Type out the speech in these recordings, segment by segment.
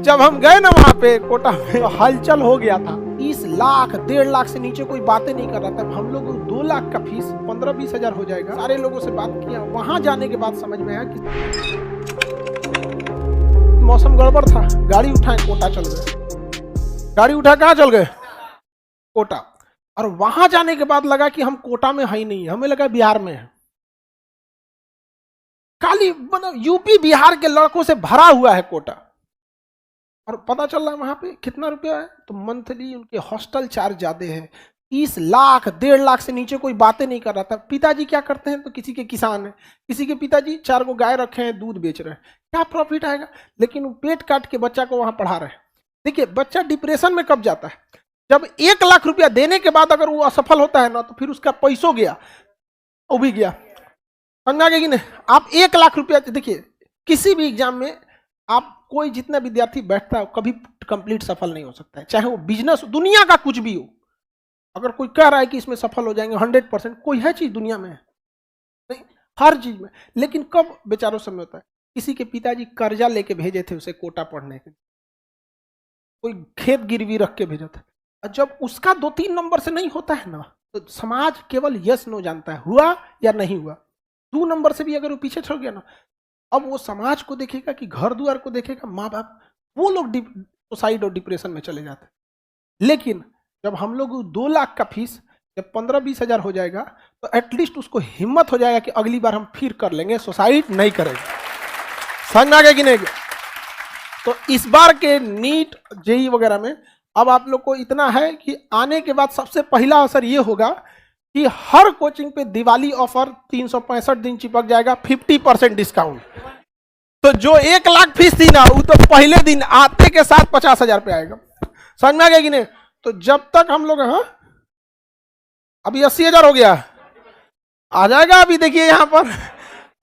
जब हम गए ना वहां पे कोटा में, तो हलचल हो गया था। 30 लाख 1.5 लाख से नीचे कोई बातें नहीं कर रहा था। हम लोग 2 लाख का फीस 15-20 हजार हो जाएगा। सारे लोगों से बात किया, वहां जाने के बाद समझ में आया कि मौसम गड़बड़ था। गाड़ी उठाए कोटा चल गए। गाड़ी उठा कहाँ चल गए? कोटा। और वहां जाने के बाद लगा कि हम कोटा में है ही नहीं, हमें लगा बिहार में है। खाली मतलब यूपी बिहार के लड़कों से भरा हुआ है कोटा। और पता चल रहा है वहां पे कितना रुपया है, तो मंथली उनके हॉस्टल चार्ज ज्यादा है। 30 लाख 1.5 लाख से नीचे कोई बातें नहीं कर रहा था। पिताजी क्या करते हैं, तो किसी के किसान है, किसी के पिताजी 4 गो गाय रखे हैं, दूध बेच रहे हैं, क्या प्रॉफिट आएगा? लेकिन वो पेट काट के बच्चा को वहां पढ़ा रहे हैं। देखिए, बच्चा डिप्रेशन में कब जाता है? जब 1 लाख रुपया देने के बाद अगर वो असफल होता है ना, तो फिर उसका पैसों गया, वो भी गया। समझा गया कि नहीं? आप 1 लाख रुपया देखिए, किसी भी एग्जाम में आप कोई जितना विद्यार्थी बैठता है कभी कंप्लीट सफल नहीं हो सकता है, चाहे वो बिजनेस दुनिया का कुछ भी हो। अगर कोई कह रहा है कि इसमें सफल हो जाएंगे 100%, कोई है चीज दुनिया में? नहीं, हर चीज में। लेकिन कब बेचारों समय होता है? किसी के पिताजी कर्जा लेके भेजे थे उसे कोटा पढ़ने के, कोई खेत गिरवी रख के भेजा था। और जब उसका 2-3 नंबर से नहीं होता है ना, तो समाज केवल यस नो जानता है, हुआ या नहीं हुआ। 2 नंबर से भी अगर वो पीछे छोड़ गया ना, अब वो समाज को देखेगा कि घर द्वार को देखेगा, माँ बाप, वो लोग सुसाइड और डिप्रेशन में चले जाते हैं। लेकिन जब हम लोग 2 लाख का फीस जब 15-20 हजार हो जाएगा, तो एटलीस्ट उसको हिम्मत हो जाएगा कि अगली बार हम फिर कर लेंगे, सुसाइड नहीं करेंगे। समझ में आ गया कि नहीं? तो इस बार के नीट जेई वगैरह में अब आप लोग को इतना है कि आने के बाद सबसे पहला असर ये होगा कि हर कोचिंग पे दिवाली ऑफर 365 दिन चिपक जाएगा, 50% डिस्काउंट। तो जो 1 लाख फीस थी ना, वो तो पहले दिन आते के साथ 50 हजार पे आएगा। समझ में आ गया कि नहीं? तो जब तक हम लोग, हाँ अभी 80 हजार हो गया, आ जाएगा। अभी देखिए यहां पर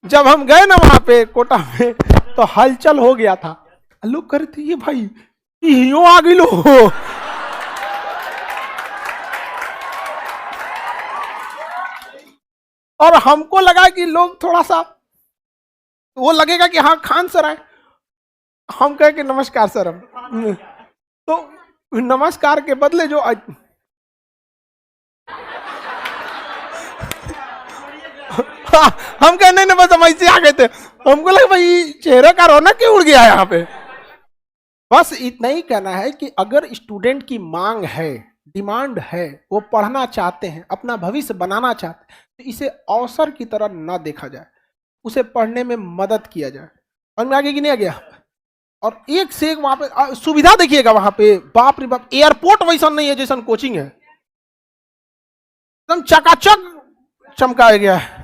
जब हम गए ना वहां पे कोटा में, तो हलचल हो गया था। लोग कह रहे थे, ये भाई यो आ गई लो। और हमको लगा कि लोग थोड़ा सा वो लगेगा कि हाँ खान सर आए, हम कहे कि नमस्कार सर। हम तो नमस्कार के बदले जो हम कहे नहीं, बस हम ऐसे आ गए थे। हमको लगा भाई चेहरे का रौनक क्यों उड़ गया यहाँ पे। बस इतना ही कहना है कि अगर स्टूडेंट की मांग है, डिमांड है, वो पढ़ना चाहते हैं, अपना भविष्य बनाना चाहते हैं, तो इसे अवसर की तरह ना देखा जाए, उसे पढ़ने में मदद किया जाए। समझ में आगे कि नहीं आ गया? और एक से एक वहां पे सुविधा देखिएगा, वहां पे बाप रे बाप, एयरपोर्ट वैसा नहीं है जैसा कोचिंग है, एकदम चकाचक चमकाया गया है।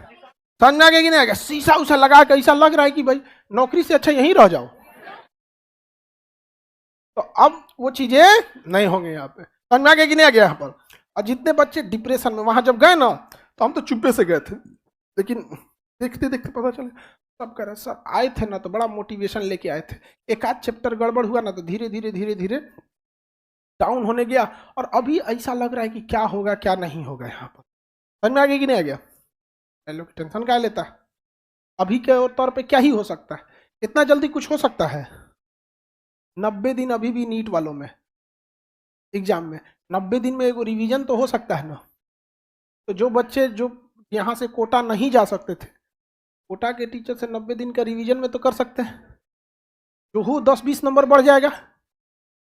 समझ में आ गया कि नहीं आ गया? शीशा उसा लगा के ऐसा लग रहा है कि भाई नौकरी से अच्छा यहीं रह जाओ। तो अब वो चीजें नहीं होंगे यहाँ पे। समझ में आ गया कि नहीं आ गया? यहाँ पर और जितने बच्चे डिप्रेशन में, वहां जब गए ना, तो हम तो चुप्पे से गए थे, लेकिन देखते देखते पता चले सब कह रहे सर आए थे ना, तो बड़ा मोटिवेशन लेके आए थे। एक आध चैप्टर गड़बड़ हुआ ना, तो धीरे धीरे धीरे धीरे डाउन होने गया। और अभी ऐसा लग रहा है कि क्या होगा क्या नहीं होगा यहाँ पर। समझ में आ गया कि नहीं आ गया? लोग टेंशन क्या लेता है? अभी के तौर पे क्या ही हो सकता है, इतना जल्दी कुछ हो सकता है? 90 दिन अभी भी नीट वालों में एग्जाम में 90 दिन में एक रिवीजन तो हो सकता है ना। तो जो बच्चे जो यहाँ से कोटा नहीं जा सकते थे, कोटा के टीचर से 90 दिन का रिवीजन में तो कर सकते हैं। जो हो 10-20 नंबर बढ़ जाएगा,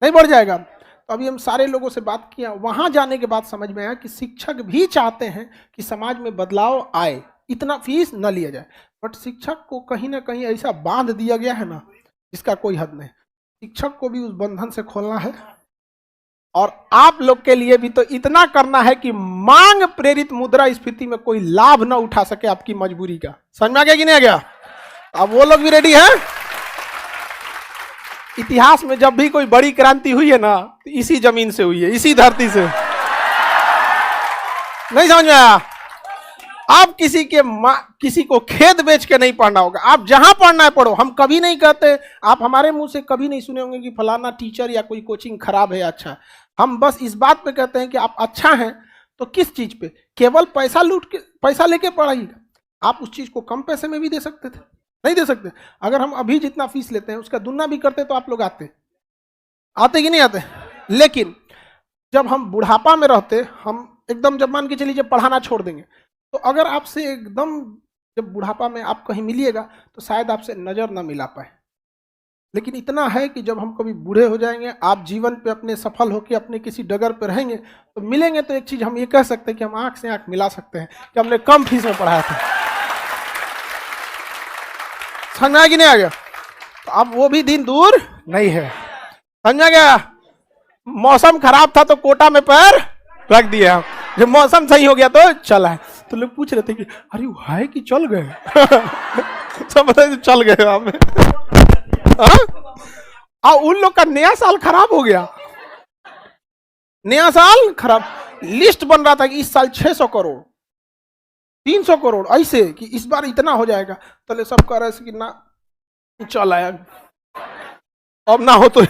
नहीं बढ़ जाएगा? तो अभी हम सारे लोगों से बात किया, वहां जाने के बाद समझ में आया कि शिक्षक भी चाहते हैं कि समाज में बदलाव आए, इतना फीस न लिया जाए। बट शिक्षक को कहीं ना कहीं ऐसा बांध दिया गया है ना, जिसका कोई हद नहीं। शिक्षक को भी उस बंधन से खोलना है, और आप लोग के लिए भी तो इतना करना है कि मांग प्रेरित मुद्रास्फीति में कोई लाभ ना उठा सके आपकी मजबूरी का। समझ में आ गया कि नहीं आ गया? अब वो लोग भी रेडी हैं। इतिहास में जब भी कोई बड़ी क्रांति हुई है ना, तो इसी जमीन से हुई है, इसी धरती से। नहीं समझ में आया? आप किसी को खेत बेच के नहीं पढ़ना होगा, आप जहां पढ़ना है पढ़ो। हम कभी नहीं कहते, आप हमारे मुंह से कभी नहीं सुने होंगे कि फलाना टीचर या कोई कोचिंग खराब है या अच्छा है। हम बस इस बात पे कहते हैं कि आप अच्छा हैं तो किस चीज पे? केवल पैसा लूट के, पैसा लेके पढ़ाइएगा। आप उस चीज को कम पैसे में भी दे सकते थे, नहीं दे सकते। अगर हम अभी जितना फीस लेते हैं उसका दुगना भी करते तो आप लोग आते। आते कि नहीं आते? लेकिन जब हम बुढ़ापा में रहते, हम एकदम जब मान के चलिए जब पढ़ाना छोड़ देंगे, तो अगर आपसे एकदम जब बुढ़ापा में आप कहीं मिलिएगा तो शायद आपसे नजर ना मिला पाए। लेकिन इतना है कि जब हम कभी बूढ़े हो जाएंगे, आप जीवन पे अपने सफल होकर अपने किसी डगर पे रहेंगे, तो मिलेंगे तो एक चीज हम ये कह सकते हैं कि हम आंख से आंख मिला सकते हैं कि हमने कम फीस में पढ़ाया था। समझ में आ कि नहीं आ गया? तो अब वो भी दिन दूर नहीं है। समझा गया? मौसम खराब था तो कोटा में पैर रख दिया, जब मौसम सही हो गया तो चला है। तो लोग पूछ रहे थे कि अरे वो है कि चल गए? सब बताए चल गए आप। और उन लोग का नया साल खराब हो गया, नया साल खराब। लिस्ट बन रहा था कि इस साल 600 करोड़ 300 करोड़ ऐसे कि इस बार इतना हो जाएगा, तो सब कह रहे कि ना चल आया, अब ना हो तो